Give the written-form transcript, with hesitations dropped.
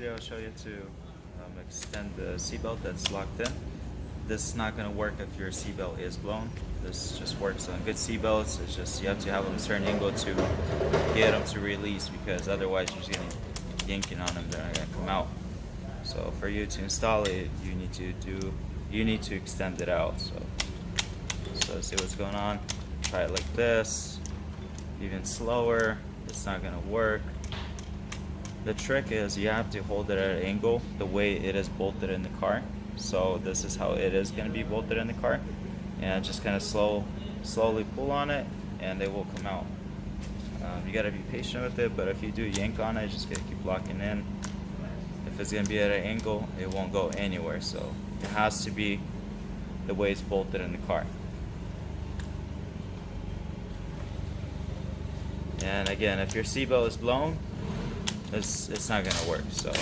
I'll show you to extend the seatbelt that's locked in. This is not going to work if your seatbelt is blown. This just works on good seatbelts. It's just you have to have them a certain angle to get them to release, because otherwise you're just getting yanking on them. They're not going to come out. So for you to install it, you need to extend it out. So let's see what's going on. Try it like this, even slower. It's not going to work. The trick is you have to hold it at an angle the way it is bolted in the car. So this is how it is going to be bolted in the car, and just kind of slowly pull on it and they will come out. You got to be patient with it, but if you do yank on it, just gotta keep locking in. If it's going to be at an angle, it won't go anywhere. So it has to be the way it's bolted in the car. And again, if your seatbelt is blown, it's not going to work. So